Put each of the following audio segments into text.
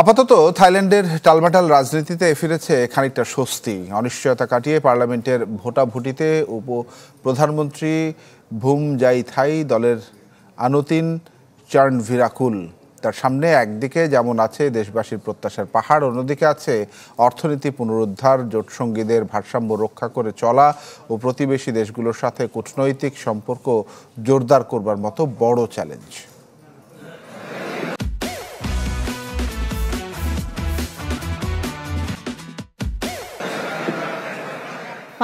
আপাতত থাইল্যান্ডের টালমাটাল রাজনীতিতে ফিরেছে খানিকটা স্বস্তি। অনিশ্চয়তা কাটিয়ে পার্লামেন্টের ভোটাভুটিতে প্রধানমন্ত্রী ভুমজাইথাই দলের আনুতিন চার্নভিরাকুল তার সামনে একদিকে যেমন আছে দেশবাসীর প্রত্যাশার পাহাড়, অন্যদিকে আছে অর্থনীতি পুনরুদ্ধার, জোটসঙ্গীদের ভারসাম্য রক্ষা করে চলা ও প্রতিবেশী দেশগুলোর সাথে কূটনৈতিক সম্পর্ক জোরদার করবার মতো বড় চ্যালেঞ্জ।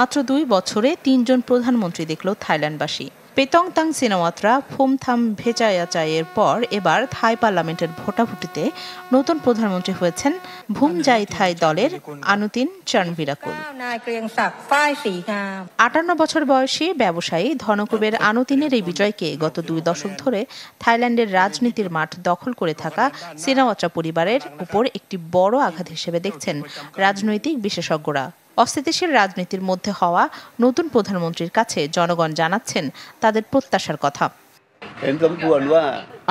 মাত্র 2 বছরে 3 জন প্রধানমন্ত্রী দেখল থাইল্যান্ডবাসী। পেতংতাং সিনাওয়াত্রা ফুমথাম ভেচায়াচাইয়ের পর এবার থাই পার্লামেন্টের ভোটাভুটিতে নতুন প্রধানমন্ত্রী হয়েছেন ভুমজাইথাই দলের আনুতিন চার্নভিরাকুল। 58 বছর বয়সী ব্যবসায়ী ধনকুবের আনুতিনের এই বিজয়কে গত 2 দশক ধরে থাইল্যান্ডের রাজনীতির মাঠ দখল করে থাকা সিনাওয়াত্রা পরিবারের উপর একটি বড় আঘাত হিসেবে দেখছেন রাজনৈতিক বিশেষজ্ঞরা। অস্থিতিশীল রাজনীতির মধ্যে হওয়া নতুন প্রধানমন্ত্রীর কাছে জনগণ জানাচ্ছেন তাদের প্রত্যাশার কথা।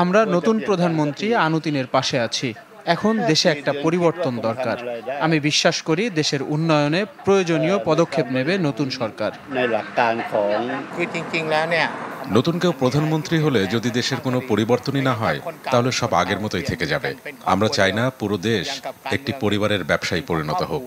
আমরা নতুন প্রধানমন্ত্রী আনুতিনের পাশে আছি। এখন দেশে একটা পরিবর্তন দরকার। আমি বিশ্বাস করি দেশের উন্নয়নে প্রয়োজনীয় পদক্ষেপ নেবে নতুন সরকার। নতুন কেউ প্রধানমন্ত্রী হলে যদি দেশের কোনো পরিবর্তনই না হয় তাহলে সব আগের মতোই থেকে যাবে। আমরা চাই না পুরো দেশ একটি পরিবারের ব্যবসায় পরিণত হোক।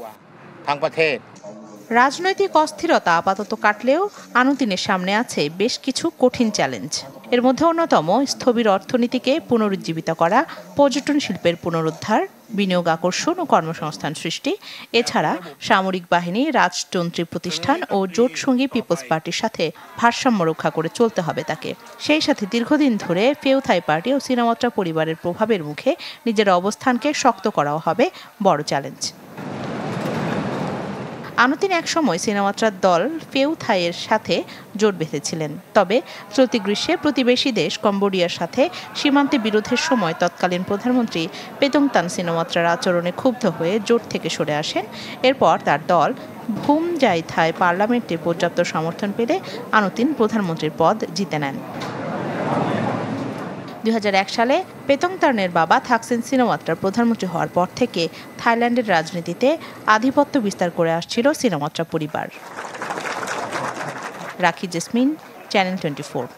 রাজনৈতিক অস্থিরতা আপাতত কাটলেও আনুতিনের সামনে আছে বেশ কিছু কঠিন চ্যালেঞ্জ। এর মধ্যে অন্যতম স্থবির অর্থনীতিকে পুনরুজ্জীবিত করা, পর্যটন শিল্পের পুনরুদ্ধার, বিনিয়োগ আকর্ষণ ও কর্মসংস্থান সৃষ্টি, এছাড়া সামরিক বাহিনী, রাজতন্ত্রী প্রতিষ্ঠান ও জোটসঙ্গী পিপলস পার্টির সাথে ভারসাম্য রক্ষা করে চলতে হবে তাকে। সেই সাথে দীর্ঘদিন ধরে ফেউ থাই পার্টি ও সিনাওয়াত্রা পরিবারের প্রভাবের মুখে নিজের অবস্থানকে শক্ত করাও হবে বড় চ্যালেঞ্জ। আনুতিন একসময় সিনাওয়াত্রার দল ফেউ থাইয়ের সাথে জোট বেঁধেছিলেন। তবে চলতি গ্রীষ্মে প্রতিবেশী দেশ কম্বোডিয়ার সাথে সীমান্তে বিরোধের সময় তৎকালীন প্রধানমন্ত্রী পেতংতান সিনাওয়াত্রার আচরণে ক্ষুব্ধ হয়ে জোট থেকে সরে আসেন। এরপর তার দল ভুমজাইথাই পার্লামেন্টে পর্যাপ্ত সমর্থন পেলে আনুতিন প্রধানমন্ত্রীর পদ জিতে নেন। 2001 সালে পেতংতানের বাবা থাকসিন সিনাওয়াত্রা প্রধানমন্ত্রী হওয়ার পর থেকে থাইল্যান্ডের রাজনীতিতে আধিপত্য বিস্তার করে আসছিল সিনাওয়াত্রা পরিবার। রাখি জেসমিন, চ্যানেল 24।